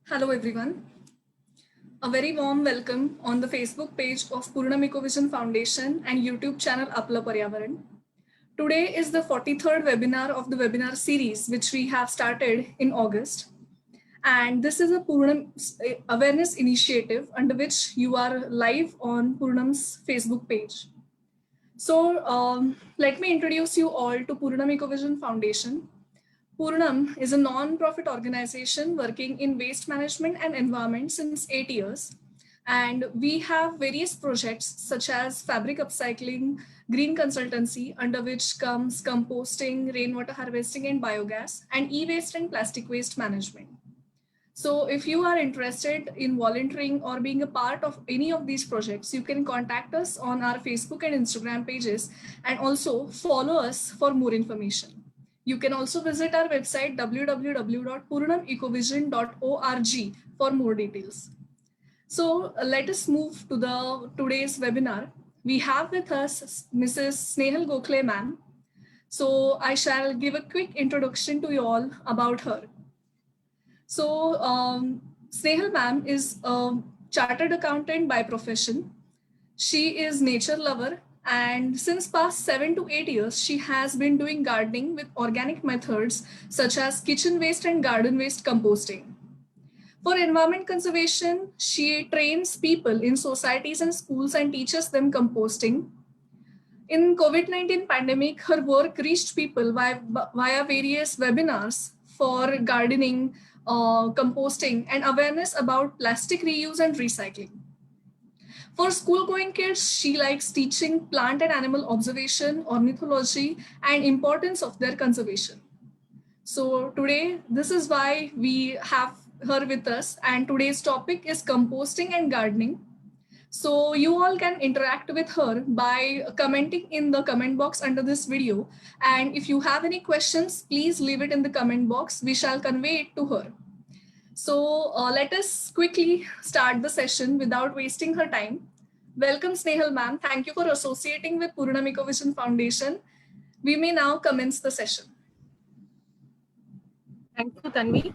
Hello everyone. A very warm welcome on the Facebook page of Purnam Ecovision Foundation and YouTube channel Apla Paryavaran. Today is the 43rd webinar of the webinar series which we have started in August. And this is a Purnam awareness initiative under which you are live on Purnam's Facebook page. So let me introduce you all to Purnam Ecovision Foundation. Purnam is a non-profit organization working in waste management and environment since 8 years. And we have various projects such as fabric upcycling, green consultancy, under which comes composting, rainwater harvesting and biogas, and e-waste and plastic waste management. So if you are interested in volunteering or being a part of any of these projects, you can contact us on our Facebook and Instagram pages and also follow us for more information. You can also visit our website www.purnamecovision.org for more details. So let us move to today's webinar. We have with us Mrs. Snehal Gokhale ma'am. So I shall give a quick introduction to you all about her. So Snehal ma'am is a chartered accountant by profession. She is nature lover, and since past 7 to 8 years, she has been doing gardening with organic methods such as kitchen waste and garden waste composting. For environment conservation, she trains people in societies and schools and teaches them composting. In COVID-19 pandemic, her work reached people via various webinars for gardening, composting, and awareness about plastic reuse and recycling. For school-going kids, she likes teaching plant and animal observation, ornithology, and importance of their conservation. So today, this is why we have her with us, and today's topic is composting and gardening. So you all can interact with her by commenting in the comment box under this video. And if you have any questions, please leave it in the comment box. We shall convey it to her. So let us quickly start the session without wasting her time. Welcome, Snehal ma'am. Thank you for associating with Purnam Ecovision Foundation. We may now commence the session. Thank you, Tanvi.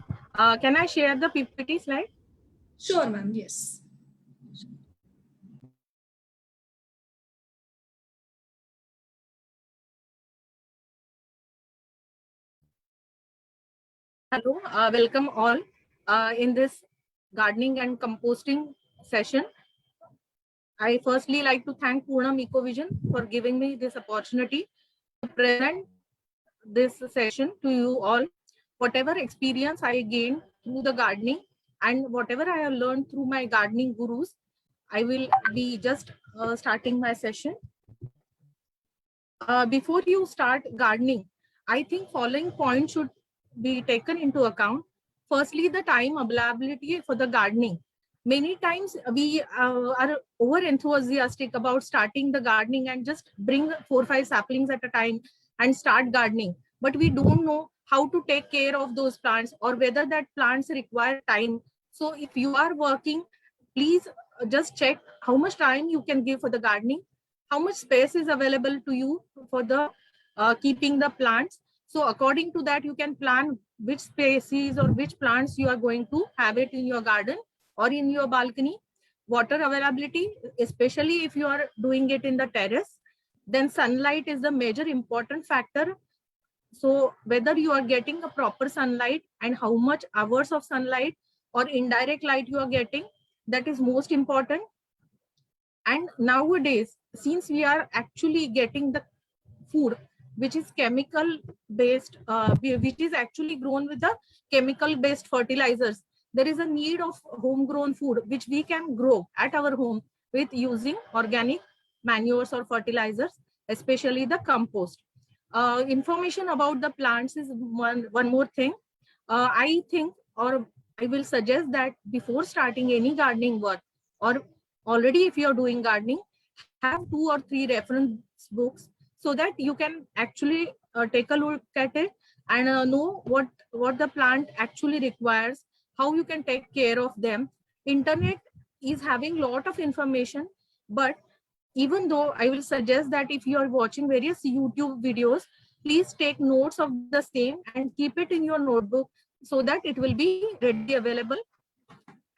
Can I share the PPT slide? Sure, ma'am. Yes. Hello, welcome all in this gardening and composting session. I firstly like to thank Purnam Ecovision for giving me this opportunity to present this session to you all. Whatever experience I gained through the gardening and whatever I have learned through my gardening gurus, I will be just starting my session. Before you start gardening, I think following points should be taken into account. Firstly, the time availability for the gardening. Many times we are over enthusiastic about starting the gardening and just bring 4 or 5 saplings at a time and start gardening. But we don't know how to take care of those plants or whether that plants require time. So if you are working, please just check how much time you can give for the gardening, how much space is available to you for the keeping the plants. So according to that, you can plan which species or which plants you are going to have it in your garden or in your balcony. Water availability, especially if you are doing it in the terrace, then sunlight is the major important factor. So whether you are getting a proper sunlight and how much hours of sunlight or indirect light you are getting, that is most important. And nowadays, since we are actually getting the food which is chemical based, which is actually grown with the chemical based fertilizers, there is a need of homegrown food which we can grow at our home with using organic manures or fertilizers, especially the compost. Information about the plants is one more thing. I think, or I will suggest that before starting any gardening work, or already if you are doing gardening, have 2 or 3 reference books so that you can actually take a look at it and know what the plant actually requires, how you can take care of them. Internet is having lot of information, but even though I will suggest that if you are watching various YouTube videos, please take notes of the same and keep it in your notebook so that it will be readily available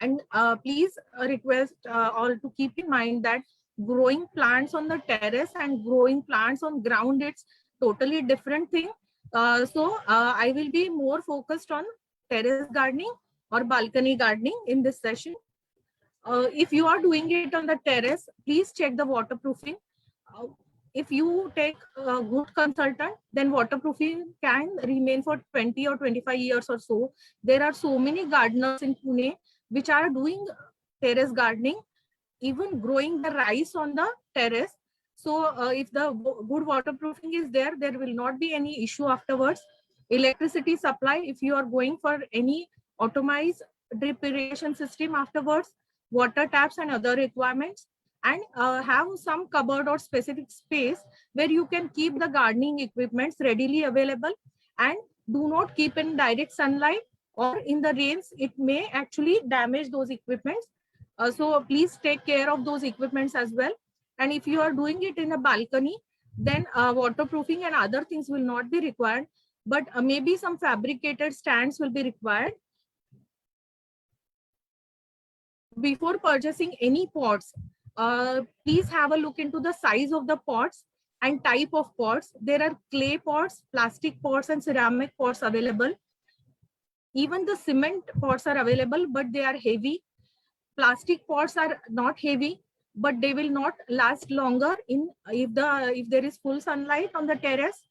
And please request all to keep in mind that growing plants on the terrace and growing plants on ground, it's totally different thing. I will be more focused on terrace gardening or balcony gardening in this session. If you are doing it on the terrace, please check the waterproofing. Uh, if you take a good consultant, then waterproofing can remain for 20 or 25 years or so. There are so many gardeners in Pune which are doing terrace gardening, even growing the rice on the terrace. So if the good waterproofing is there, there will not be any issue afterwards. Electricity supply, if you are going for any automized drip irrigation system afterwards, water taps and other requirements, and have some cupboard or specific space where you can keep the gardening equipments readily available, and do not keep in direct sunlight, or in the rains it may actually damage those equipments. So please take care of those equipments as well. And if you are doing it in a balcony, then waterproofing and other things will not be required, but maybe some fabricated stands will be required. Before purchasing any pots, please have a look into the size of the pots and type of pots. There are clay pots, plastic pots, and ceramic pots available. Even the cement pots are available, but they are heavy. Plastic pots are not heavy, but they will not last longer in if there is full sunlight on the terrace.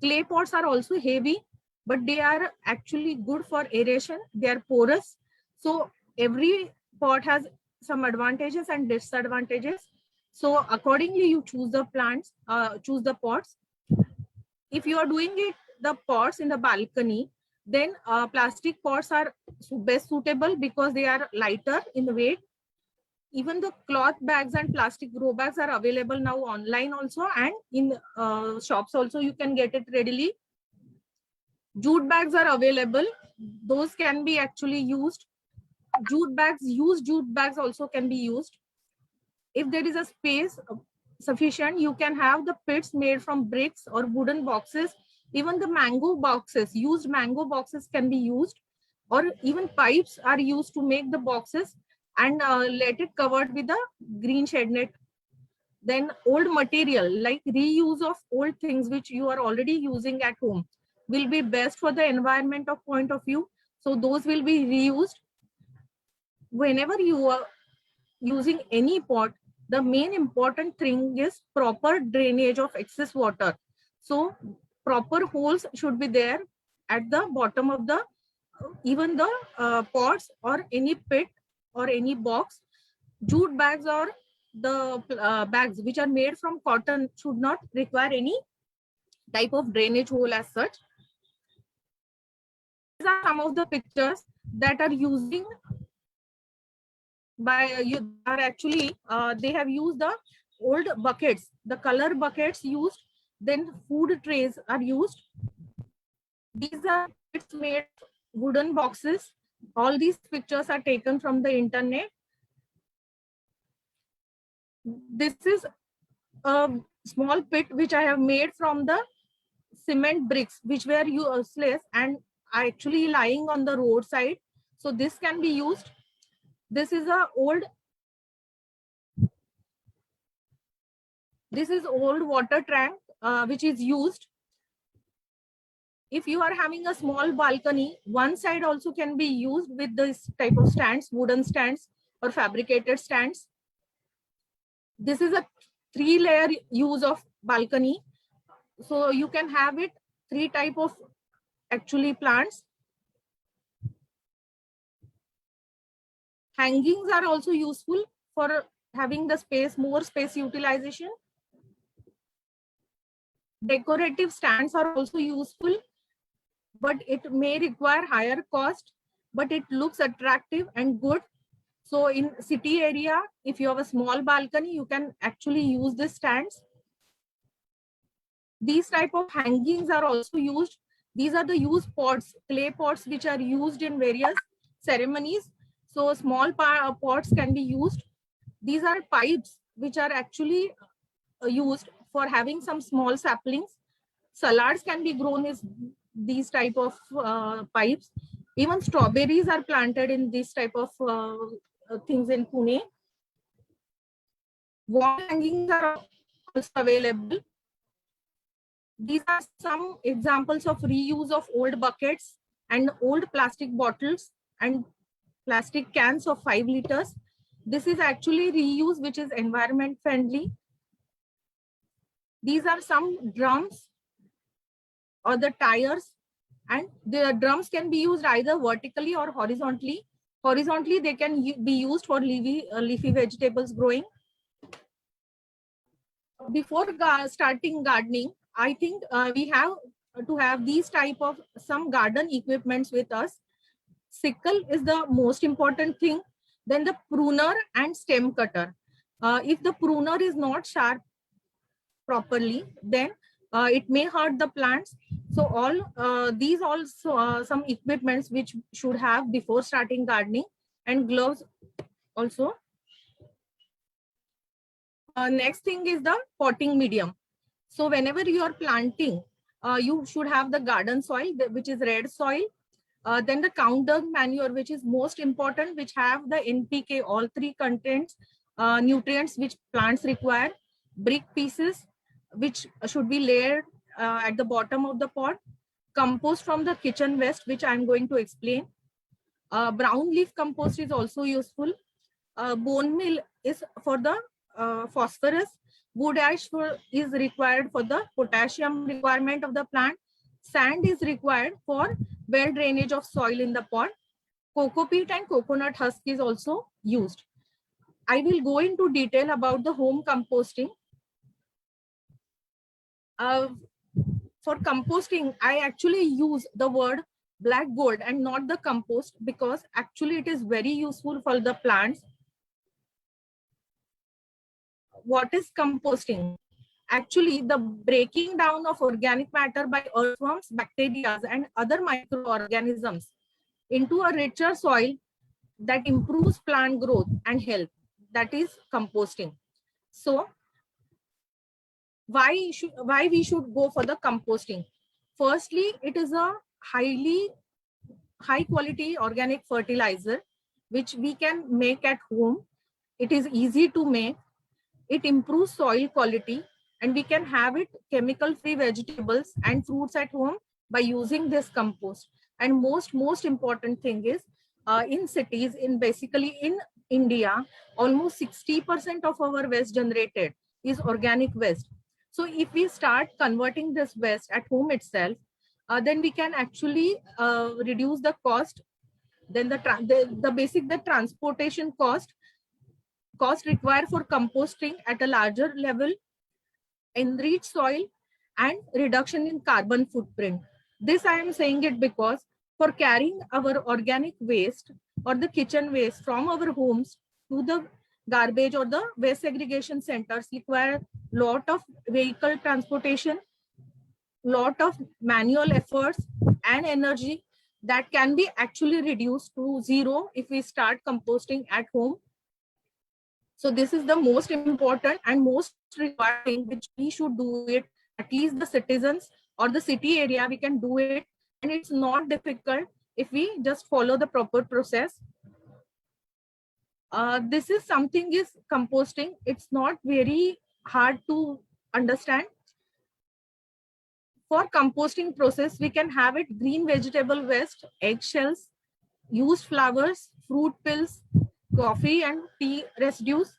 Clay pots are also heavy, but they are actually good for aeration. They are porous. So every pot has some advantages and disadvantages. So accordingly, you choose the plants, choose the pots. If you are doing it, the pots in the balcony, then plastic pots are best suitable because they are lighter in the weight. Even the cloth bags and plastic grow bags are available now online also, and in shops also you can get it readily. Jute bags are available. Those can be actually used. Jute bags, used jute bags also can be used. If there is a space sufficient, you can have the pits made from bricks or wooden boxes. Even the mango boxes, used mango boxes can be used, or even pipes are used to make the boxes, and let it covered with a green shed net. Then old material, like reuse of old things which you are already using at home, will be best for the environment of point of view. So those will be reused. Whenever you are using any pot, the main important thing is proper drainage of excess water. So proper holes should be there at the bottom of the even the pots or any pit or any box. Jute bags or the bags which are made from cotton should not require any type of drainage hole as such. These are some of the pictures that are using by you are actually they have used the old buckets, the color buckets used, then food trays are used. These are it's made wooden boxes. All these pictures are taken from the internet. This is a small pit which I have made from the cement bricks which were useless and are actually lying on the roadside. So this can be used. This is old water tank which is used. If you are having a small balcony, one side also can be used with this type of stands, wooden stands or fabricated stands. This is a 3-layer use of balcony. So you can have it 3 type of actually plants. Hangings are also useful for having the space, more space utilization. Decorative stands are also useful, but it may require higher cost, but it looks attractive and good. So in city area, if you have a small balcony, you can actually use the stands. These type of hangings are also used. These are the used pots, clay pots, which are used in various ceremonies. So small pots can be used. These are pipes which are actually used for having some small saplings. Salads can be grown in these type of pipes. Even strawberries are planted in this type of things in Pune. Wall hangings are also available. These are some examples of reuse of old buckets and old plastic bottles and plastic cans of 5 liters. This is actually reuse, which is environment friendly. These are some drums or the tires, and the drums can be used either vertically or horizontally. Horizontally, they can be used for leafy vegetables growing. Before starting gardening, I think we have to have these type of some garden equipments with us. Sickle is the most important thing. Then the pruner and stem cutter. If the pruner is not sharp properly, then it may hurt the plants. So all these also some equipments which should have before starting gardening, and gloves also. Next thing is the potting medium. So whenever you are planting, you should have the garden soil, which is red soil. Then the cow dung manure, which is most important, which have the NPK, all three contents, nutrients which plants require. Brick pieces, which should be layered at the bottom of the pot. Compost from the kitchen waste, which I'm going to explain. Brown leaf compost is also useful. Bone meal is for the phosphorus. Wood ash is required for the potassium requirement of the plant. Sand is required for well drainage of soil in the pot. Cocoa peat and coconut husk is also used. I will go into detail about the home composting. For composting, I actually use the word black gold and not the compost, because actually it is very useful for the plants. What is composting? Actually, the breaking down of organic matter by earthworms, bacteria, and other microorganisms into a richer soil that improves plant growth and health. That is composting. So, why we should go for the composting? Firstly, it is a high quality organic fertilizer which we can make at home. It is easy to make. It improves soil quality, and we can have it chemical free vegetables and fruits at home by using this compost. And most important thing is, in cities, basically in India, almost 60% of our waste generated is organic waste. So if we start converting this waste at home itself, then we can actually reduce the cost. Then the transportation cost required for composting at a larger level, enriched soil, and reduction in carbon footprint. This I am saying it because for carrying our organic waste or the kitchen waste from our homes to the garbage or the waste segregation centers require lot of vehicle transportation, lot of manual efforts and energy that can be actually reduced to zero if we start composting at home. So this is the most important and most required thing which we should do it. At least the citizens or the city area, we can do it. And it's not difficult if we just follow the proper process. This is something is composting. It's not very hard to understand. For composting process, we can have it green vegetable waste, eggshells, used flowers, fruit peels, coffee and tea residues.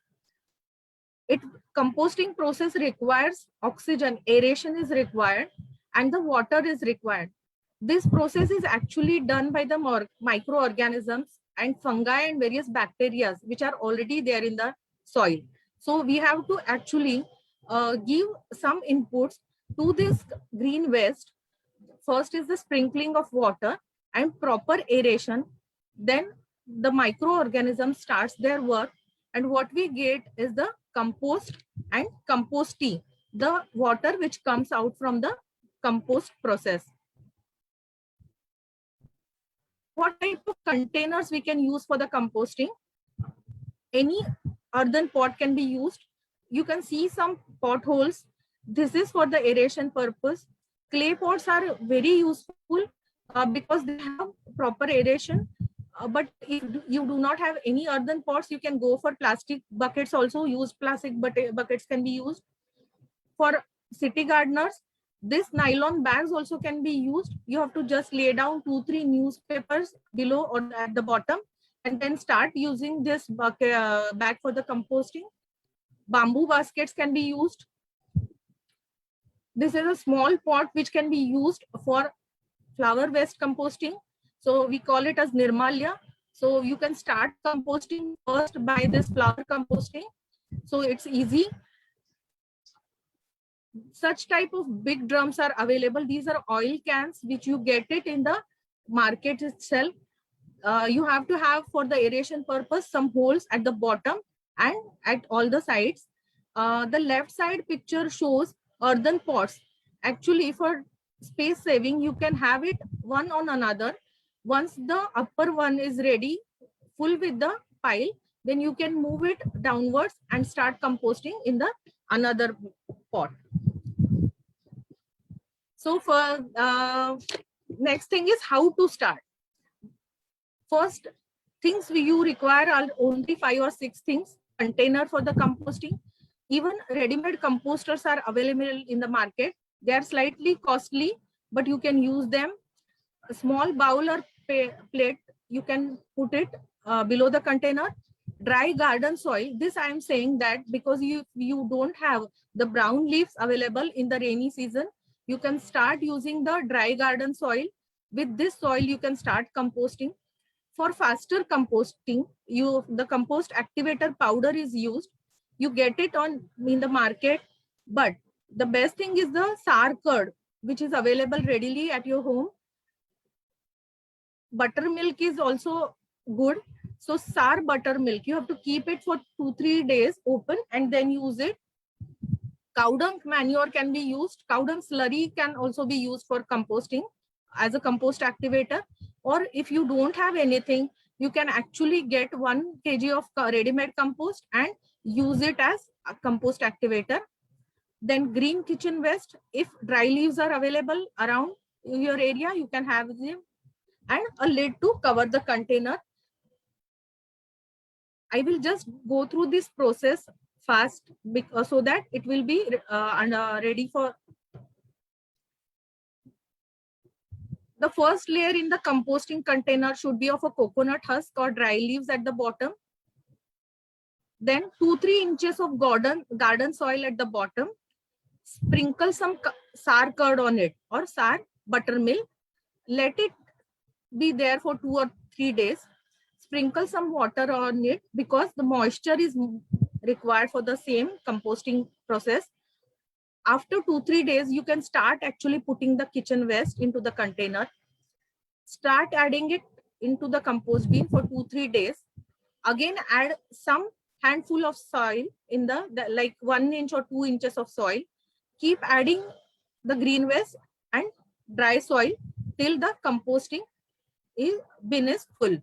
Composting process requires oxygen, aeration is required, and the water is required. This process is actually done by the microorganisms and fungi and various bacteria which are already there in the soil. So we have to actually give some inputs to this green waste. First is the sprinkling of water and proper aeration. Then the microorganism starts their work, and what we get is the compost and compost tea, the water which comes out from the compost process. What type of containers we can use for the composting? Any earthen pot can be used. You can see some potholes. This is for the aeration purpose. Clay pots are very useful. because they have proper aeration. But if you do not have any earthen pots, you can go for plastic buckets also. Used plastic buckets can be used. For city gardeners, this nylon bags also can be used. You have to just lay down 2-3 newspapers below or at the bottom, and then start using this bag for the composting. Bamboo baskets can be used. This is a small pot which can be used for flower waste composting. So we call it as Nirmalya. So you can start composting first by this flower composting. So it's easy. Such type of big drums are available. These are oil cans which you get it in the market itself. You have to have, for the aeration purpose, some holes at the bottom and at all the sides. The left side picture shows earthen pots. Actually, for space saving, you can have it one on another. Once the upper one is ready, full with the pile, then you can move it downwards and start composting in the another pot. So for next thing is how to start. First things you require are only 5 or 6 things. Container for the composting. Even ready-made composters are available in the market. They are slightly costly, but you can use them. A small bowl or plate, you can put it below the container. Dry garden soil. This I am saying that because you don't have the brown leaves available in the rainy season, you can start using the dry garden soil. With this soil, you can start composting. For faster composting, the compost activator powder is used. You get it in the market, but the best thing is the sour curd, which is available readily at your home. Buttermilk is also good. So sour buttermilk, you have to keep it for 2-3 days open and then use it. Cow dung manure can be used. Cow dung slurry can also be used for composting as a compost activator. Or if you don't have anything, you can actually get 1 kg of ready-made compost and use it as a compost activator. Then green kitchen waste, if dry leaves are available around your area, you can have them. And a lid to cover the container. I will just go through this process fast so that it will be ready for. The first layer in the composting container should be of a coconut husk or dry leaves at the bottom. Then 2-3 inches of garden soil at the bottom. Sprinkle some sour curd on it or sour buttermilk. Let it be there for 2 or 3 days. Sprinkle some water on it because the moisture is required for the same composting process. After 2-3 days, you can start actually putting the kitchen waste into the container. Start adding it into the compost bin for 2-3 days. Again, add some handful of soil in the like 1 inch or 2 inches of soil. Keep adding the green waste and dry soil till the composting bin is full.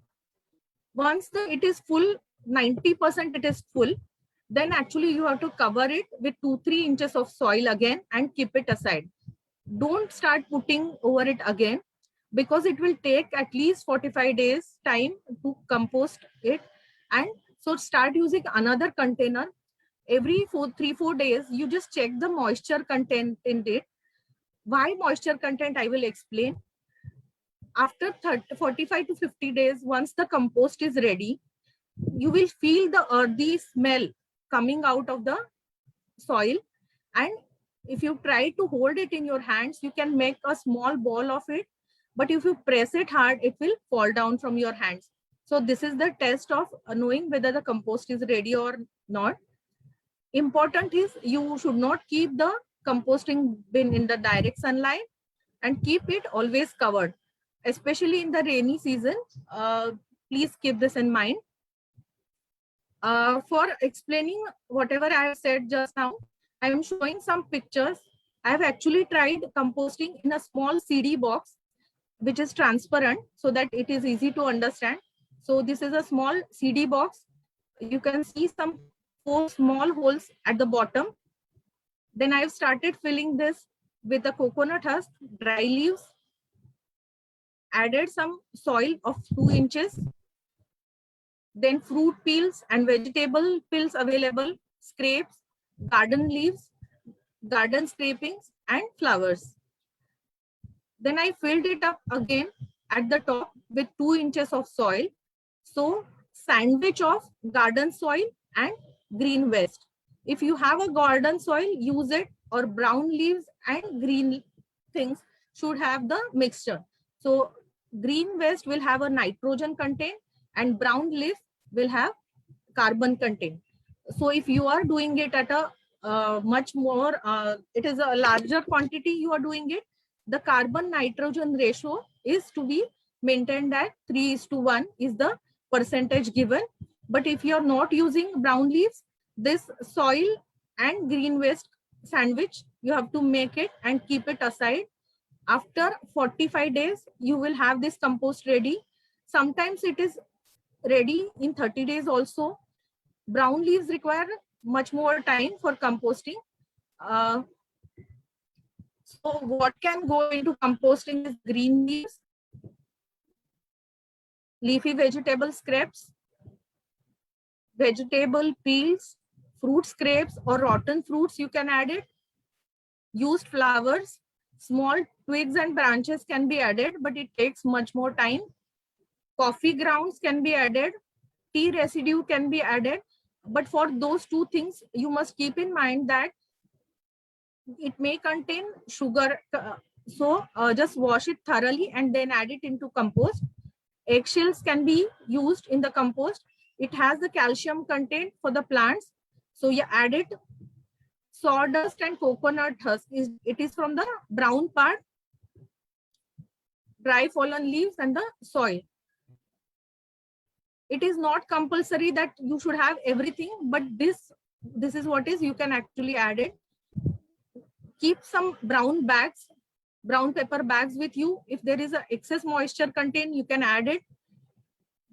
Once it is full, 90% it is full, then actually you have to cover it with 2-3 inches of soil again and keep it aside. Don't start putting over it again because it will take at least 45 days time to compost it. And so start using another container. Every 3-4 days, you just check the moisture content in it. Why moisture content, I will explain. After 45 to 50 days, once the compost is ready, you will feel the earthy smell coming out of the soil. And if you try to hold it in your hands, you can make a small ball of it. But if you press it hard, it will fall down from your hands. So this is the test of knowing whether the compost is ready or not. Important is you should not keep the composting bin in the direct sunlight and keep it always covered, especially in the rainy season. Please keep this in mind. For explaining whatever I have said just now, I am showing some pictures. I have actually tried composting in a small CD box, which is transparent so that it is easy to understand. So this is a small CD box. You can see some 4 small holes at the bottom. Then I've started filling this with the coconut husk, dry leaves, added some soil of 2 inches, then fruit peels and vegetable peels available, scrapes, garden leaves, garden scrapings, and flowers. Then I filled it up again at the top with 2 inches of soil. So sandwich of garden soil and green waste. If you have a garden soil, use it, or brown leaves and green things should have the mixture. So green waste will have a nitrogen content and brown leaf will have carbon content. So if you are doing it at a much more, it is a larger quantity you are doing it, the carbon nitrogen ratio is to be maintained at 3:1 is the percentage given. But if you are not using brown leaves, this soil and green waste sandwich, you have to make it and keep it aside. After 45 days, you will have this compost ready. Sometimes it is ready in 30 days also. Brown leaves require much more time for composting. Uh, so what can go into composting is green leaves, leafy vegetable scraps, vegetable peels, fruit scraps or rotten fruits, you can add it. Used flowers, small twigs and branches can be added, but it takes much more time. Coffee grounds can be added. Tea residue can be added. But for those two things, you must keep in mind that it may contain sugar. So just wash it thoroughly and then add it into compost. Eggshells can be used in the compost. It has the calcium content for the plants. So you add it. Sawdust and coconut husk, it is from the brown part, dry fallen leaves and the soil. It is not compulsory that you should have everything, but this is what is, you can actually add it. Keep some brown bags, brown paper bags with you. If there is a excess moisture content, you can add it.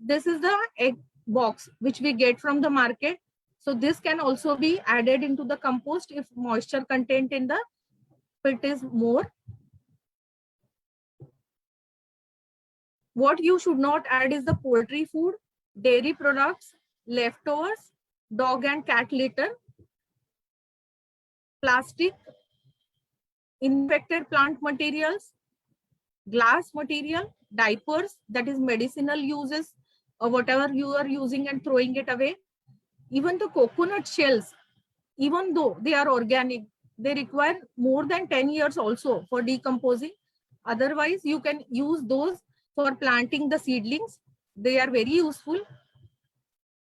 This is the egg box which we get from the market. So this can also be added into the compost if moisture content in the pit is more. What you should not add is the poultry food, dairy products, leftovers, dog and cat litter, plastic, infected plant materials, glass material, diapers, that is medicinal uses, or whatever you are using and throwing it away. Even the coconut shells, even though they are organic, they require more than 10 years also for decomposing. Otherwise, you can use those for planting the seedlings. They are very useful.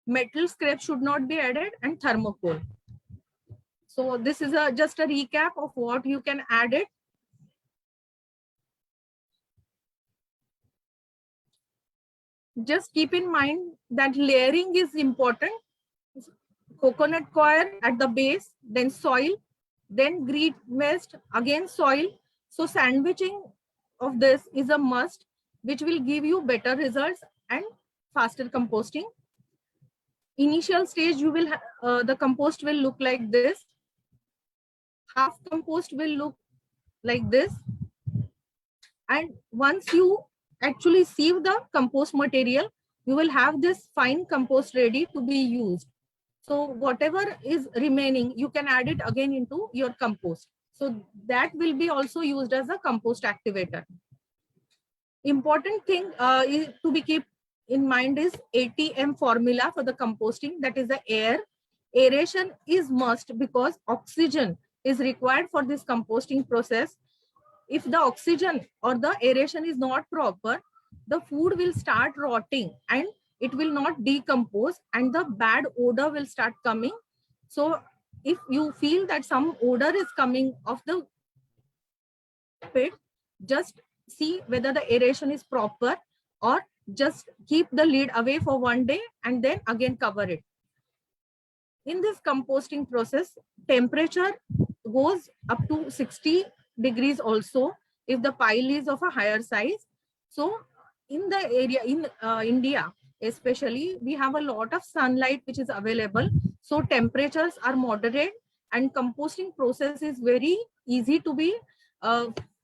Metal scrap should not be added, and thermocol. So this is just a recap of what you can add it. Just keep in mind that layering is important. Coconut coir at the base, then soil, then green waste, again soil. So sandwiching of this is a must, which will give you better results and faster composting. Initial stage, you will the compost will look like this. Half compost will look like this. And once you actually sieve the compost material, you will have this fine compost ready to be used. So whatever is remaining, you can add it again into your compost. So that will be also used as a compost activator. Important thing is to be keep in mind is ATM formula for the composting, that is the air. Aeration is must because oxygen is required for this composting process. If the oxygen or the aeration is not proper, the food will start rotting and it will not decompose and the bad odor will start coming. So if you feel that some odor is coming of the pit, just see whether the aeration is proper, or just keep the lid away for 1 day and then again cover it. In this composting process, temperature goes up to 60 degrees also if the pile is of a higher size. So in the area in India especially, we have a lot of sunlight which is available, so temperatures are moderate and composting process is very easy to be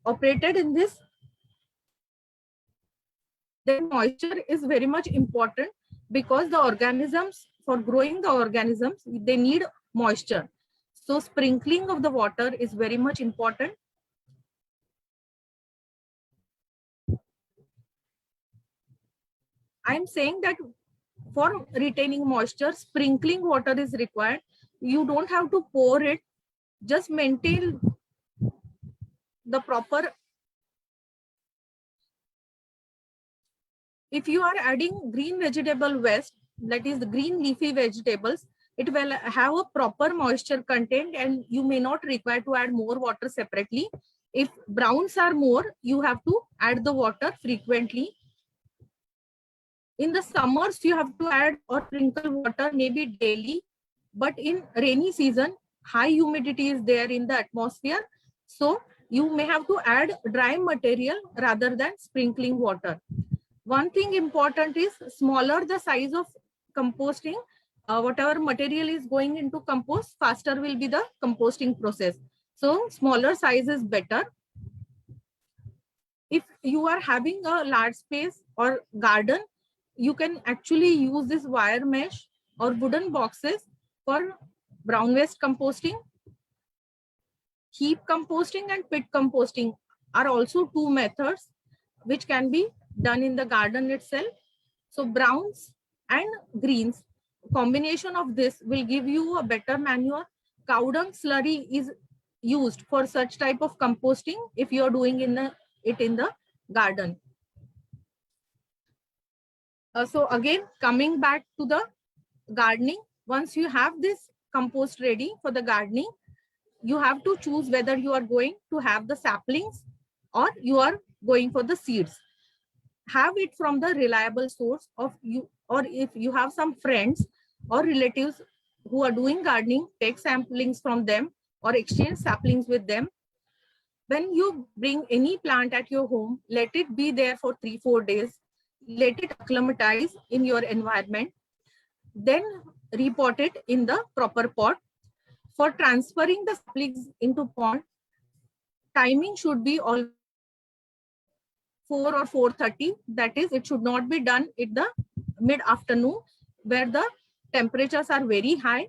operated in this then moisture is very much important, because the organisms, for growing the organisms, they need moisture. So sprinkling of the water is very much important. I'm saying that for retaining moisture, sprinkling water is required. You don't have to pour it, just maintain the proper. If you are adding green vegetable waste, that is the green leafy vegetables, it will have a proper moisture content and you may not require to add more water separately. If browns are more, you have to add the water frequently. In the summers, you have to add or sprinkle water maybe daily, but in rainy season, high humidity is there in the atmosphere. So you may have to add dry material rather than sprinkling water. One thing important is, smaller the size of composting, whatever material is going into compost, faster will be the composting process. So smaller size is better. If you are having a large space or garden, you can actually use this wire mesh or wooden boxes for brown waste composting. Heap composting and pit composting are also two methods which can be done in the garden itself. So browns and greens, combination of this will give you a better manure. Cow dung slurry is used for such type of composting if you are doing it in the garden. So again, coming back to the gardening, once you have this compost ready for the gardening, you have to choose whether you are going to have the saplings or you are going for the seeds. Have it from the reliable source of you, or if you have some friends or relatives who are doing gardening, take samplings from them or exchange saplings with them. When you bring any plant at your home, let it be there for 3-4 days. Let it acclimatize in your environment. Then repot it in the proper pot. For transferring the saplings into pond, timing should be all 4 or 4:30. That is, it should not be done in the mid-afternoon where the temperatures are very high.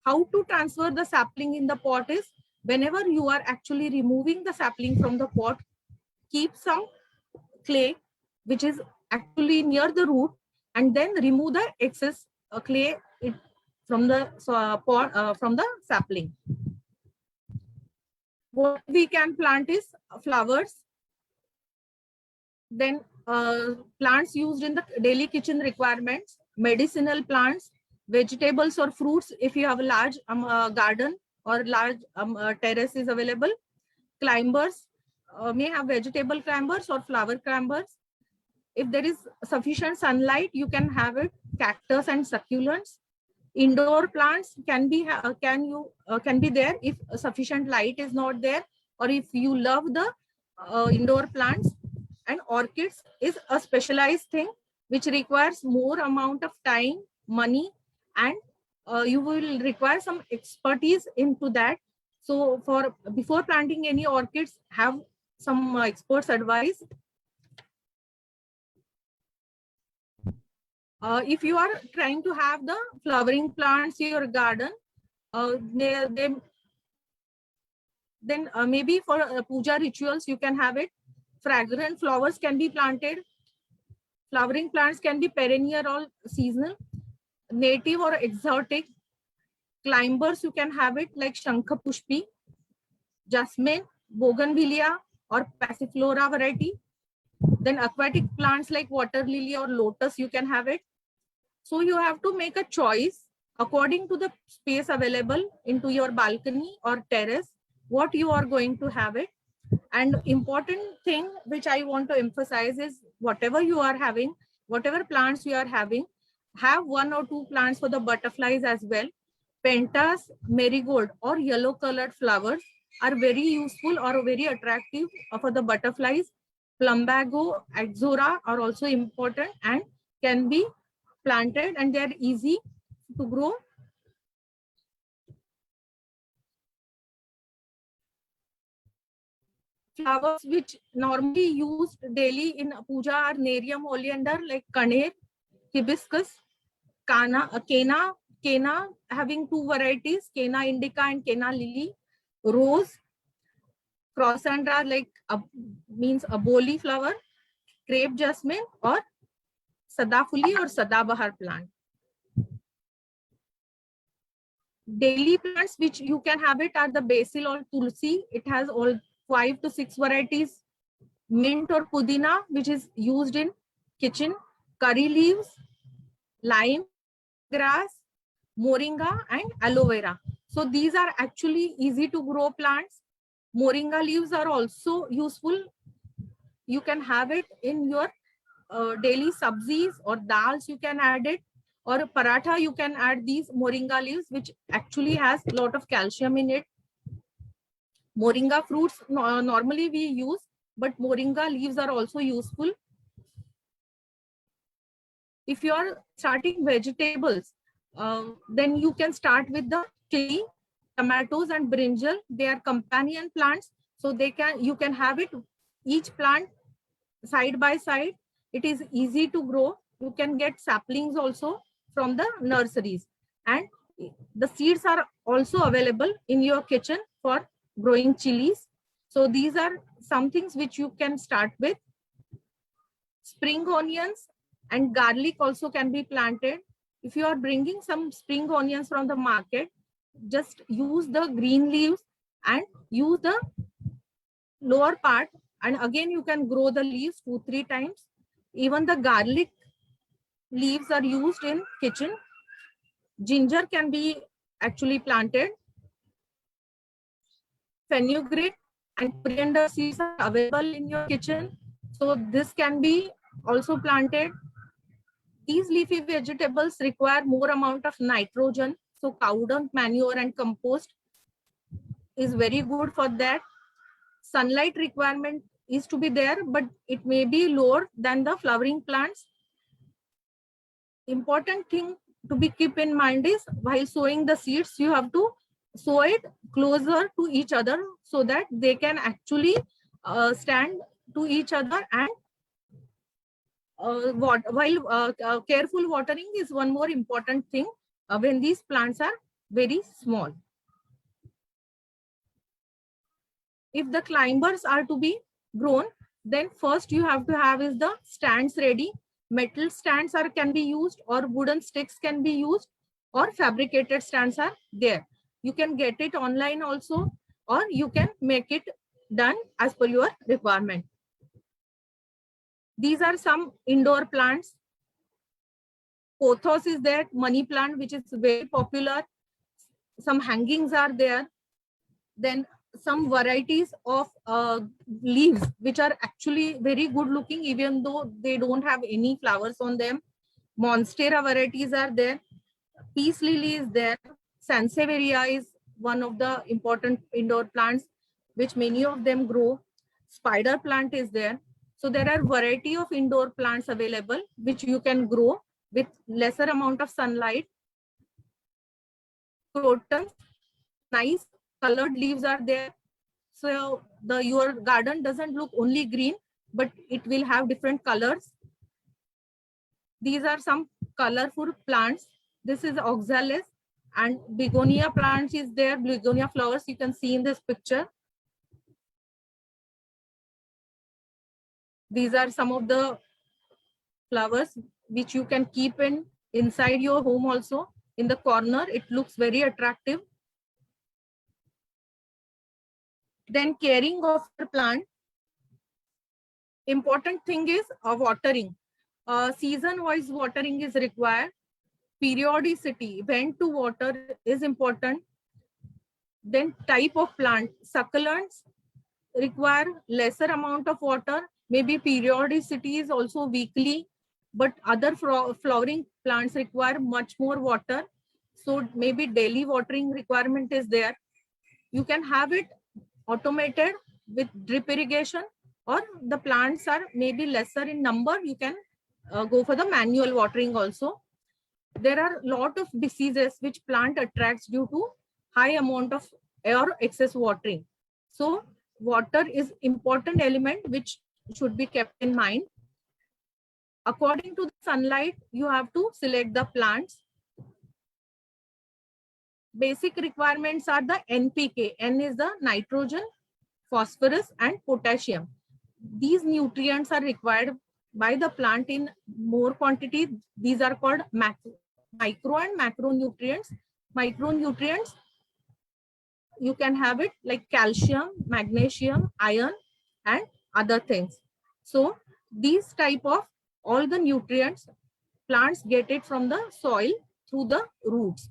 How to transfer the sapling in the pot is, whenever you are actually removing the sapling from the pot, keep some clay which is actually near the root, and then remove the excess clay from the pot, from the sapling. What we can plant is flowers, then plants used in the daily kitchen requirements, medicinal plants, vegetables or fruits if you have a large garden or large terrace is available. Climbers may have vegetable climbers or flower climbers. If there is sufficient sunlight, you can have it, cactus and succulents. Indoor plants can be there if sufficient light is not there, or if you love the indoor plants. And orchids is a specialized thing which requires more amount of time, money, and you will require some expertise into that. So for before planting any orchids, have some experts advice. If you are trying to have the flowering plants in your garden, then maybe for puja rituals, you can have it. Fragrant flowers can be planted. Flowering plants can be perennial or seasonal. Native or exotic. Climbers, you can have it like Shankha Pushpi, Jasmine, Bougainvillea or Passiflora variety. Then aquatic plants like water lily or lotus, you can have it. So you have to make a choice according to the space available into your balcony or terrace, what you are going to have it. And important thing which I want to emphasize is, whatever you are having, whatever plants you are having, have 1 or 2 plants for the butterflies as well. Pentas, marigold or yellow colored flowers are very useful or very attractive for the butterflies. Plumbago, axora are also important and can be planted, and they are easy to grow. flowers which normally used daily in puja are Nerium oleander, like Kaner, hibiscus, Cana having two varieties, Cana indica and Cana lily, rose, Crossandra like means aboli flower, crepe jasmine, or Sadafuli or Sadabahar plant. Daily plants which you can have it are the basil or tulsi. It has all 5 to 6 varieties. Mint or pudina, which is used in kitchen. Curry leaves, lime grass, moringa, and aloe vera. So these are actually easy to grow plants. Moringa leaves are also useful. You can have it in your daily sabzis or dals. You can add it, or paratha. You can add these moringa leaves, which actually has a lot of calcium in it. Moringa fruits normally we use, but moringa leaves are also useful. If you are starting vegetables, then you can start with the chili, tomatoes, and brinjal. They are companion plants, so you can have it each plant side by side. It is easy to grow. You can get saplings also from the nurseries, and the seeds are also available in your kitchen for growing chilies. So these are some things which you can start with. Spring onions and garlic also can be planted. If you are bringing some spring onions from the market, just use the green leaves and use the lower part, and again you can grow the leaves 2-3 times. Even the garlic leaves are used in kitchen. Ginger can be actually planted. Fenugreek and coriander seeds are available in your kitchen, so this can be also planted. These leafy vegetables require more amount of nitrogen, so cow dung manure and compost is very good for that. Sunlight requirement is to be there, but it may be lower than the flowering plants. Important thing to be keep in mind is while sowing the seeds, you have to sow it closer to each other so that they can actually stand to each other. And careful watering is one more important thing when these plants are very small. If the climbers are to be grown, then first you have to have is the stands ready. Metal stands can be used, or wooden sticks can be used, or fabricated stands are there. You can get it online also, or you can make it done as per your requirement. These are some indoor plants. Pothos is there, money plant, which is very popular. Some hangings are there. Then some varieties of leaves, which are actually very good looking, even though they don't have any flowers on them. Monstera varieties are there. Peace lily is there. Sansevieria is one of the important indoor plants, which many of them grow. Spider plant is there. So there are variety of indoor plants available, which you can grow with lesser amount of sunlight. Crotons, nice colored leaves are there. So your garden doesn't look only green, but it will have different colors. These are some colorful plants. This is oxalis, and begonia plants is there. Begonia flowers you can see in this picture. These are some of the flowers which you can keep inside your home also. In the corner, it looks very attractive. Then caring of the plant. Important thing is watering. Season-wise watering is required. Periodicity, when to water is important. Then type of plant. Succulents require lesser amount of water. Maybe periodicity is also weekly, but other flowering plants require much more water. So maybe daily watering requirement is there. You can have it automated with drip irrigation, or the plants are maybe lesser in number. You can go for the manual watering also. There are a lot of diseases which plant attracts due to high amount of or excess watering. So water is important element which should be kept in mind. According to the sunlight, you have to select the plants. Basic requirements are the NPK. N is the nitrogen, phosphorus, and potassium. These nutrients are required by the plant in more quantity. These are called micro and macronutrients. Micronutrients, you can have it like calcium, magnesium, iron, and other things. So these type of all the nutrients, plants get it from the soil through the roots.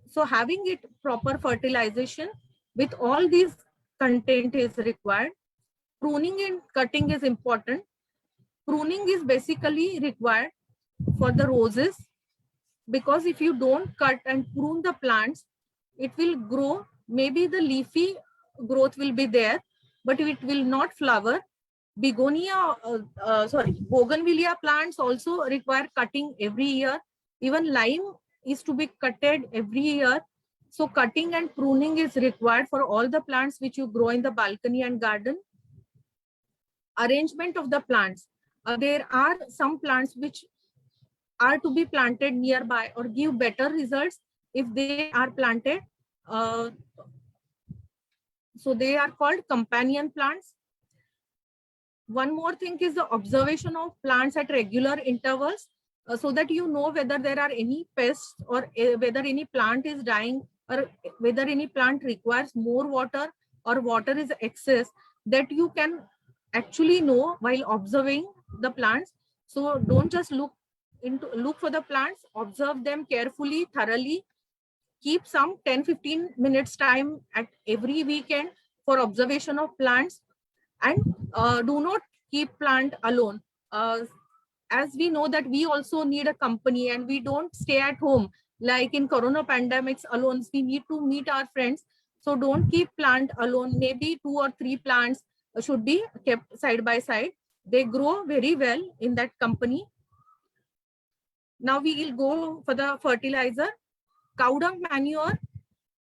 So having it proper fertilization with all these content is required. Pruning and cutting is important. Pruning is basically required for the roses, because if you don't cut and prune the plants, it will grow. Maybe the leafy growth will be there, but it will not flower. Bougainvillea plants also require cutting every year. Even lime is to be cutted every year. So cutting and pruning is required for all the plants which you grow in the balcony and garden. Arrangement of the plants. There are some plants which are to be planted nearby or give better results if they are planted. So they are called companion plants. One more thing is the observation of plants at regular intervals, so that you know whether there are any pests or whether any plant is dying or whether any plant requires more water or water is excess, that you can actually know while observing the plants. So don't just look for the plants, observe them carefully, thoroughly. Keep some 10-15 minutes time at every weekend for observation of plants, and do not keep plant alone. As we know that we also need a company and we don't stay at home like in corona pandemics alone. We need to meet our friends. So don't keep plant alone. Maybe 2 or 3 plants should be kept side by side. They grow very well in that company. Now we will go for the fertilizer. Cow dung manure,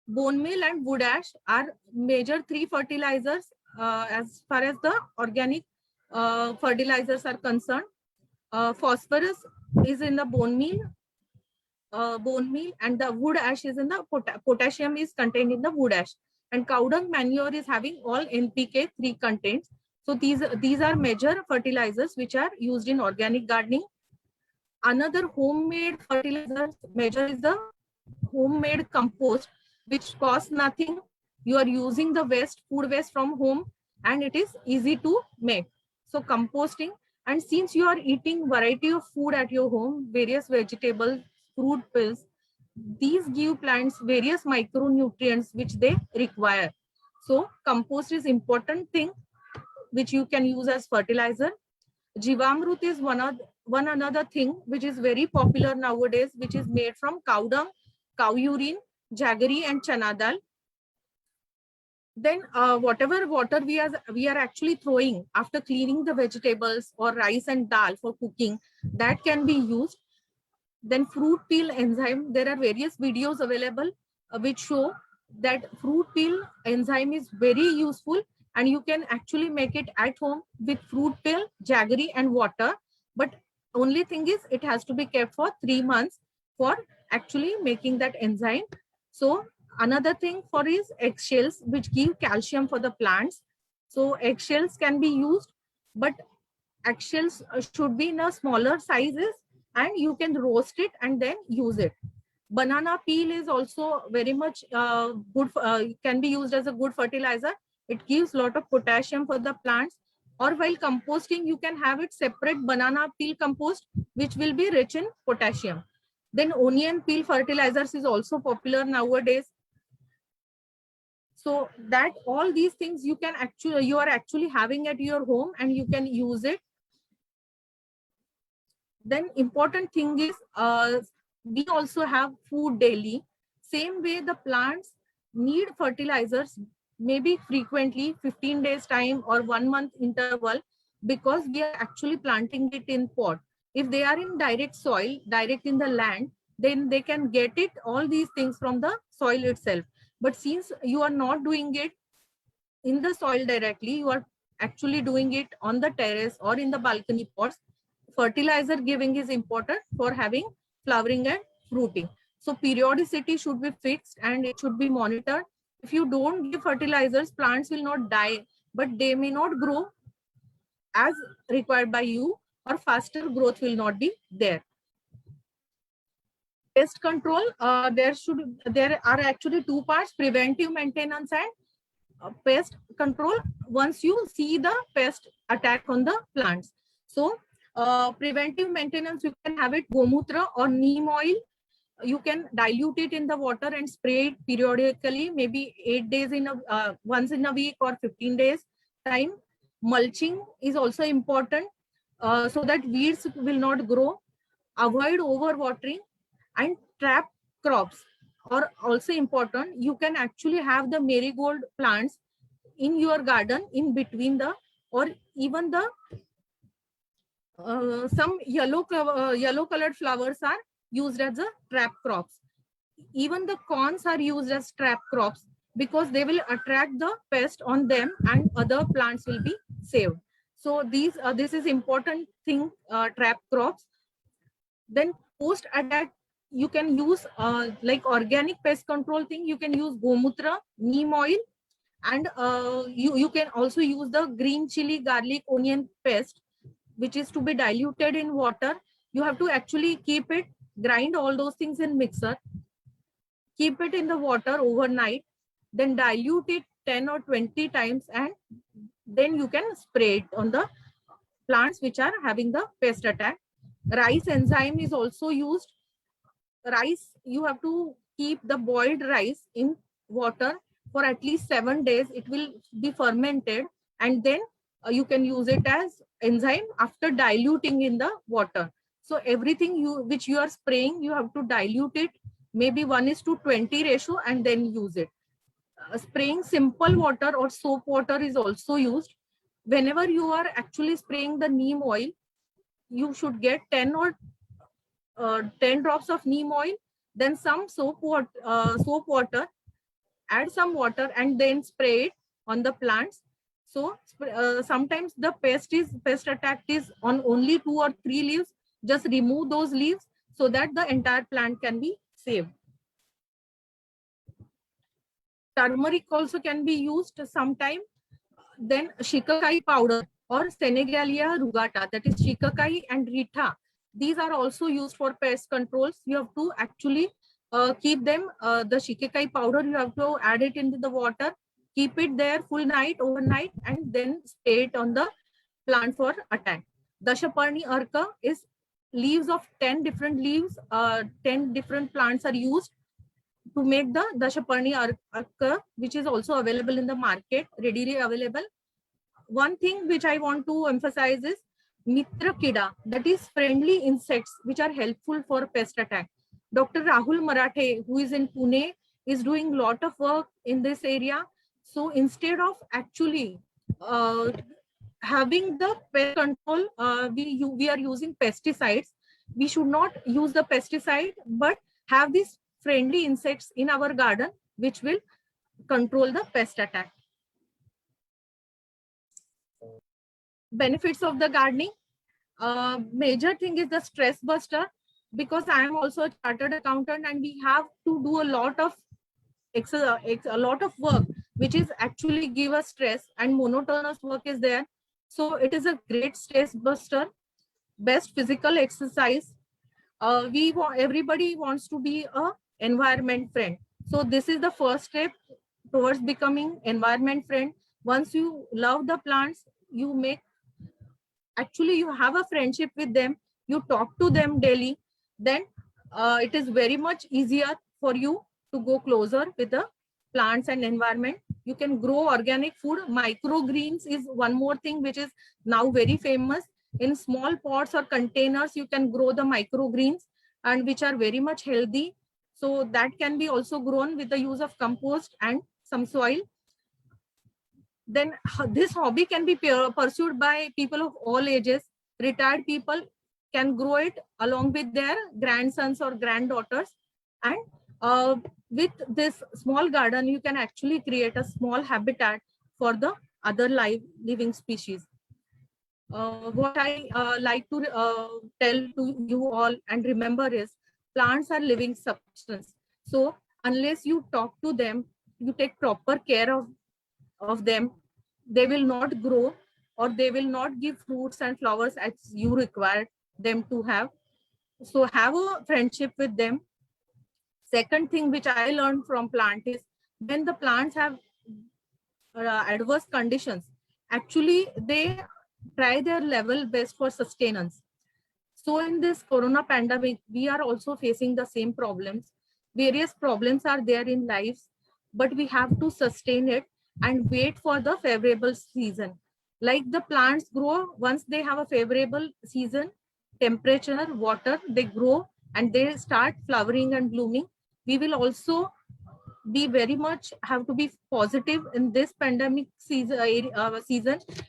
bone meal, and wood ash are major 3 fertilizers as far as the organic fertilizers are concerned. Phosphorus is in the bone meal, and the wood ash is in the potassium is contained in the wood ash. And cow dung manure is having all NPK 3 contents. So these are major fertilizers which are used in organic gardening. Another homemade fertilizer measure is the homemade compost, which costs nothing. You are using the food waste from home, and it is easy to make. So composting, and since you are eating variety of food at your home, various vegetables, fruit peels, these give plants various micronutrients which they require. So compost is important thing which you can use as fertilizer. Jivamrut is one another thing which is very popular nowadays, which is made from cow dung, cow urine, jaggery, and chana dal. Then whatever water we are actually throwing after cleaning the vegetables or rice and dal for cooking, that can be used. Then fruit peel enzyme, there are various videos available which show that fruit peel enzyme is very useful, and you can actually make it at home with fruit peel, jaggery, and water. But only thing is it has to be kept for 3 months for actually making that enzyme. So another thing for is eggshells, which give calcium for the plants. So eggshells can be used, but eggshells should be in a smaller sizes, and you can roast it and then use it. Banana peel is also very much good, can be used as a good fertilizer. It gives a lot of potassium for the plants. Or while composting, you can have it separate banana peel compost, which will be rich in potassium. Then onion peel fertilizers is also popular nowadays. So that all these things you are actually having at your home, and you can use it. Then important thing is we also have food daily. Same way the plants need fertilizers maybe frequently, 15 days time or 1 month interval, because we are actually planting it in pot. If they are in direct soil, direct in the land, then they can get it, all these things from the soil itself. But since you are not doing it, in the soil directly. You are actually doing it on the terrace or in the balcony pots. Fertilizer giving is important for having flowering and fruiting. So periodicity should be fixed and it should be monitored. If you don't give fertilizers, plants will not die, but they may not grow as required by you, or faster growth will not be there. Pest control, there are actually two parts: preventive maintenance and pest control once you see the pest attack on the plants. So preventive maintenance, you can have it gomutra or neem oil. You can dilute it in the water and spray it periodically, maybe 8 days in a once in a week or 15 days time. Mulching is also important so that weeds will not grow. Avoid overwatering, and trap crops are also important. You can actually have the marigold plants in your garden in between the, or even the some yellow colored flowers are used as a trap crops. Even the corns are used as trap crops because they will attract the pest on them and other plants will be saved. So this is important thing, trap crops. Then post attack, you can use like organic pest control thing. You can use gomutra, neem oil, and you can also use the green chili, garlic, onion paste, which is to be diluted in water. You have to actually keep it, grind all those things in mixer, keep it in the water overnight, then dilute it 10 or 20 times, and then you can spray it on the plants which are having the pest attack. Rice enzyme is also used. Rice, you have to keep the boiled rice in water for at least 7 days. It will be fermented, and then you can use it as enzyme after diluting in the water. So everything which you are spraying, you have to dilute it, maybe 1:20 ratio, and then use it. Spraying simple water or soap water is also used. Whenever you are actually spraying the neem oil, you should get 10 drops of neem oil, then some soap water, add some water, and then spray it on the plants. So sometimes the pest attack is on only 2 or 3 leaves. Just remove those leaves so that the entire plant can be saved. Turmeric also can be used sometime. Then shikakai powder or Senegalia rugata, that is shikakai and rita. These are also used for pest controls. You have to actually keep them, the shikakai powder, you have to add it into the water, keep it there full night, overnight, and then spray it on the plant for attack. Dashaparni arka is leaves of 10 different leaves, 10 different plants are used to make the Dashaparni arka, which is also available in the market, readily available. One thing which I want to emphasize is Mitra Kida, that is friendly insects which are helpful for pest attack. Dr. Rahul Marathe, who is in Pune, is doing a lot of work in this area. So instead of actually having the pest control, we are using pesticides. We should not use the pesticide, but have these friendly insects in our garden which will control the pest attack. Benefits of the gardening. Major thing is the stress buster, because I am also a chartered accountant and we have to do a lot of work which is actually give us stress, and monotonous work is there. So it is a great stress buster. Best physical exercise. Everybody wants to be a environment friend. So this is the first step towards becoming environment friend. Once you love the plants, you have a friendship with them, you talk to them daily, then it is very much easier for you to go closer with the plants and environment. You can grow organic food. Microgreens is one more thing which is now very famous. In small pots or containers, you can grow the microgreens, and which are very much healthy. So that can be also grown with the use of compost and some soil. Then this hobby can be pursued by people of all ages. Retired people can grow it along with their grandsons or granddaughters. And with this small garden, you can actually create a small habitat for the other living species. What I like to tell to you all and remember is plants are living substance. So unless you talk to them, you take proper care of them, they will not grow or they will not give fruits and flowers as you require them to have. So have a friendship with them. Second thing which I learned from plant is when the plants have adverse conditions, actually they try their level best for sustenance. So in this corona pandemic, we are also facing the same problems. Various problems are there in lives, but we have to sustain it and wait for the favorable season. Like the plants grow once they have a favorable season, temperature, water, they grow and they start flowering and blooming. We will also be very much have to be positive in this pandemic season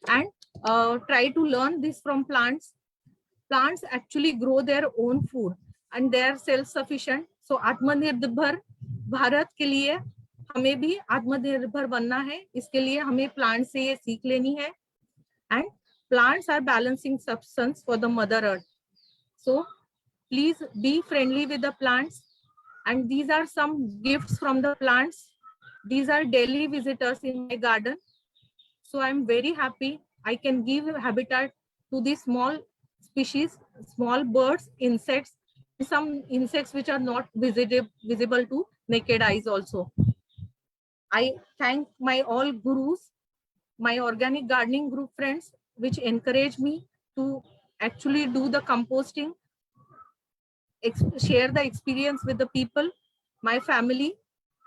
and try to learn this from plants. Plants actually grow their own food and they are self sufficient. So आत्मनिर्भर भारत के लिए हमें भी आत्मनिर्भर बनना है, इसके लिए हमें प्लांट से ये सीख लेनी है. And plants are balancing substance for the mother earth. So please be friendly with the plants. And these are some gifts from the plants. These are daily visitors in my garden. So I'm very happy I can give habitat to these small species, small birds, insects, some insects which are not visible to naked eyes also. I thank my all gurus, my organic gardening group friends, which encourage me to actually do the composting, share the experience with the people, my family,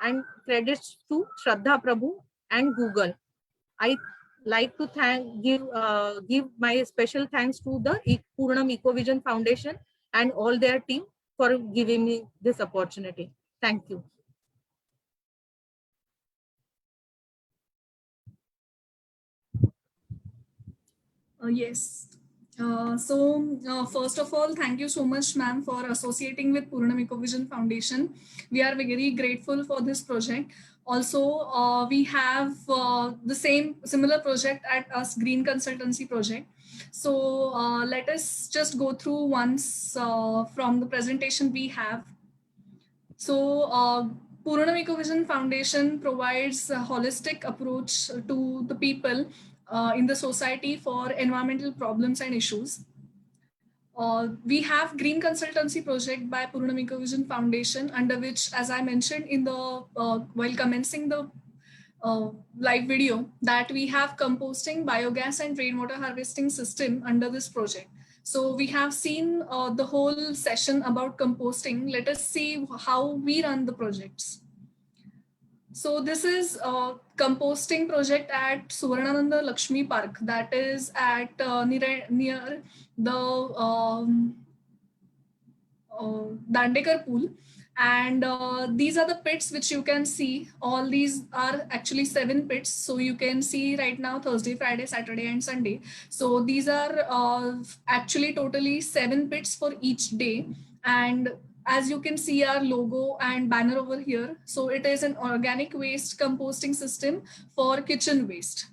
and credits to Shraddha Prabhu and Google. I like to give my special thanks to the Purnam Ecovision Foundation and all their team for giving me this opportunity. Thank you. Yes. First of all, thank you so much, ma'am, for associating with Purnam Ecovision Foundation. We are very grateful for this project. Also, we have the similar project at us, Green Consultancy Project. So let us just go through once from the presentation we have. So Purnam Ecovision Foundation provides a holistic approach to the people in the society for environmental problems and issues. We have Green Consultancy Project by Purnam Ecovision Foundation, under which, as I mentioned in the while commencing the live video, that we have composting, biogas, and rainwater harvesting system under this project. So we have seen the whole session about composting. Let us see how we run the projects. So this is a composting project at Suvarnananda Lakshmi Park, that is at near the Dandekar pool. And these are the pits which you can see. All these are actually 7 pits. So you can see right now Thursday, Friday, Saturday, and Sunday. So these are actually totally 7 pits for each day. And as you can see our logo and banner over here. So it is an organic waste composting system for kitchen waste.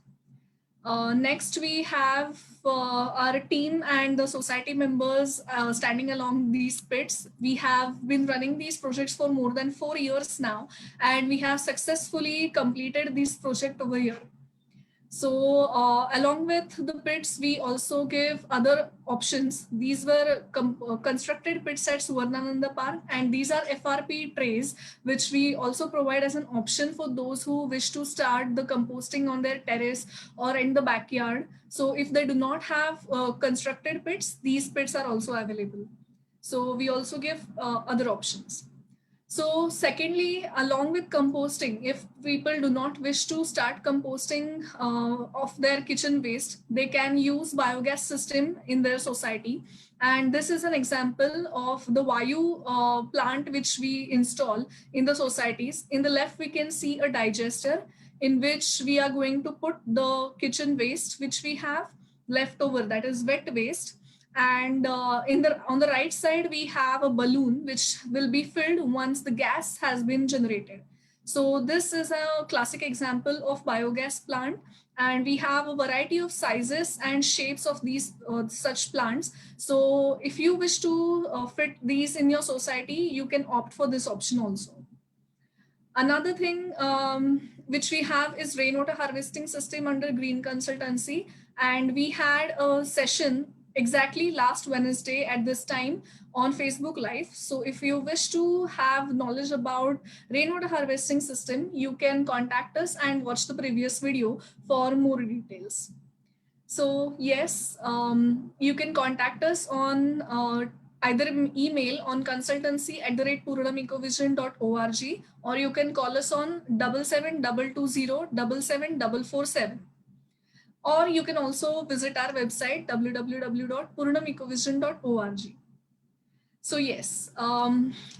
Next, we have our team and the society members standing along these pits. We have been running these projects for more than 4 years now, and we have successfully completed this project over here. So along with the pits, we also give other options. These were constructed pits at Suvarnananda Park, and these are FRP trays, which we also provide as an option for those who wish to start the composting on their terrace or in the backyard. So if they do not have constructed pits, these pits are also available. So we also give other options. So secondly, along with composting, if people do not wish to start composting of their kitchen waste, they can use biogas system in their society. And this is an example of the Vayu plant which we install in the societies. In the left, we can see a digester in which we are going to put the kitchen waste which we have left over, that is wet waste. And on the right side, we have a balloon which will be filled once the gas has been generated. So this is a classic example of biogas plant, and we have a variety of sizes and shapes of these such plants. So if you wish to fit these in your society, you can opt for this option also. Another thing which we have is rainwater harvesting system under Green Consultancy. And we had a session exactly last Wednesday at this time on Facebook Live. So if you wish to have knowledge about rainwater harvesting system, you can contact us and watch the previous video for more details. So yes, you can contact us on either email on consultancy@purnamicovision.org, or you can call us on 7722077747. Or you can also visit our website www.purnamicovision.org. So yes,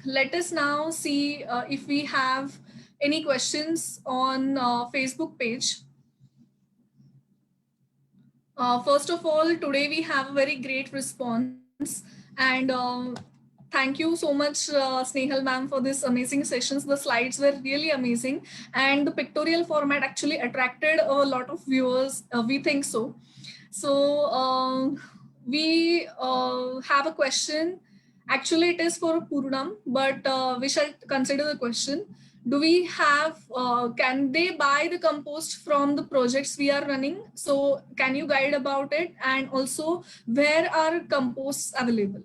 let us now see if we have any questions on Facebook page. First of all, today we have a very great response, and thank you so much, Snehal ma'am, for this amazing sessions. The slides were really amazing, and the pictorial format actually attracted a lot of viewers. We think so. So we have a question. Actually, it is for Purnam, but we shall consider the question. Do we have, can they buy the compost from the projects we are running? So can you guide about it? And also, where are composts available?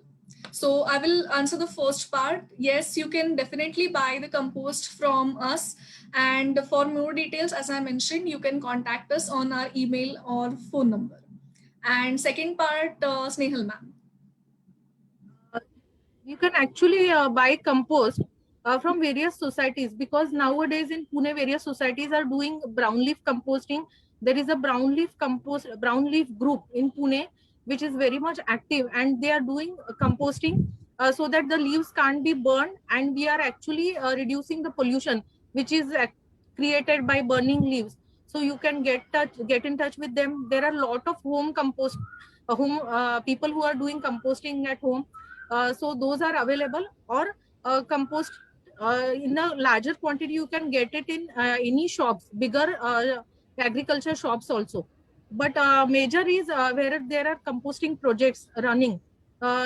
So I will answer the first part. Yes, you can definitely buy the compost from us. And for more details, as I mentioned, you can contact us on our email or phone number. And second part, Snehal ma'am. You can actually buy compost from various societies, because nowadays in Pune, various societies are doing brown leaf composting. There is a brown leaf group in Pune, which is very much active, and they are doing composting so that the leaves can't be burned, and we are actually reducing the pollution which is created by burning leaves. So you can get in touch with them. There are a lot of home people who are doing composting at home. So those are available, or compost in a larger quantity. You can get it in any shops, bigger agriculture shops also. But major is where there are composting projects running.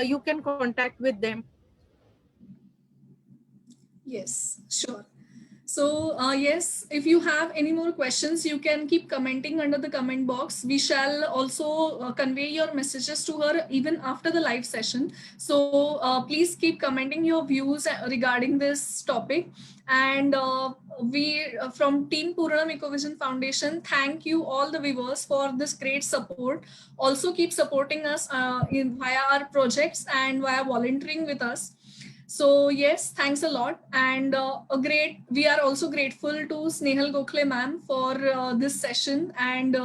You can contact with them. Yes, sure. So yes, if you have any more questions, you can keep commenting under the comment box. We shall also convey your messages to her even after the live session. So please keep commenting your views regarding this topic. And we from Team Purnam Ecovision Foundation, thank you all the viewers for this great support. Also keep supporting us via our projects and via volunteering with us. So yes, thanks a lot. And we are also grateful to Snehal Gokhale ma'am for this session. And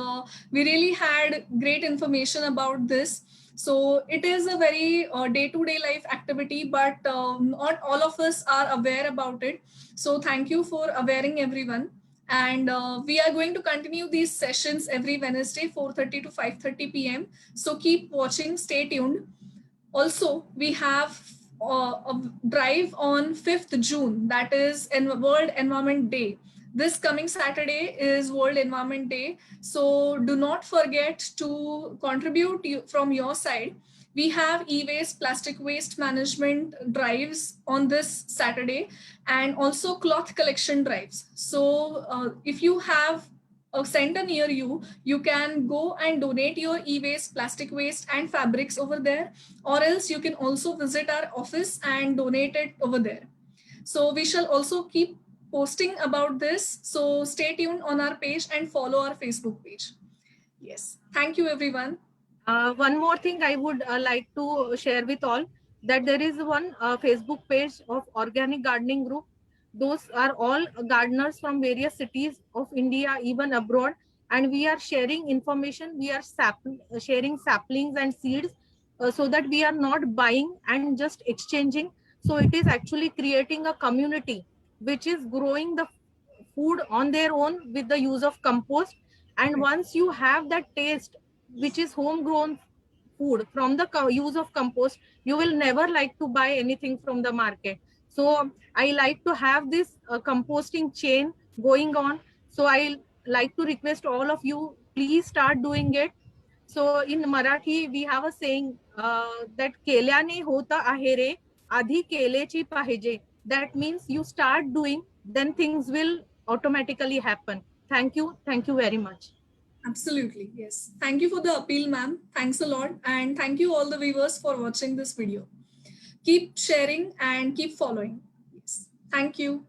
we really had great information about this. So it is a very day-to-day life activity, but not all of us are aware about it. So thank you for awareing everyone. And we are going to continue these sessions every Wednesday, 4:30 to 5:30 p.m. So keep watching, stay tuned. Also, we have a drive on 5th June, that is World Environment Day. This coming Saturday is World Environment Day. So do not forget to contribute from your side. We have e-waste, plastic waste management drives on this Saturday, and also cloth collection drives. So if you have a center near you, you can go and donate your e-waste, plastic waste, and fabrics over there, or else you can also visit our office and donate it over there. So we shall also keep posting about this. So stay tuned on our page and follow our Facebook page. Yes, thank you everyone. One more thing I would like to share with all, that there is one Facebook page of Organic Gardening Group. Those are all gardeners from various cities of India, even abroad. And we are sharing information. We are sharing saplings and seeds so that we are not buying and just exchanging. So it is actually creating a community which is growing the food on their own with the use of compost. And once you have that taste, which is homegrown food from the use of compost, you will never like to buy anything from the market. So I like to have this composting chain going on. So I like to request all of you, please start doing it. So in Marathi, we have a saying that केल्याने होता आहे रे, आधी केलेची पाहिजे. That means you start doing, then things will automatically happen. Thank you. Thank you very much. Absolutely, yes. Thank you for the appeal, ma'am. Thanks a lot. And thank you all the viewers for watching this video. Keep sharing and keep following. Yes. Thank you.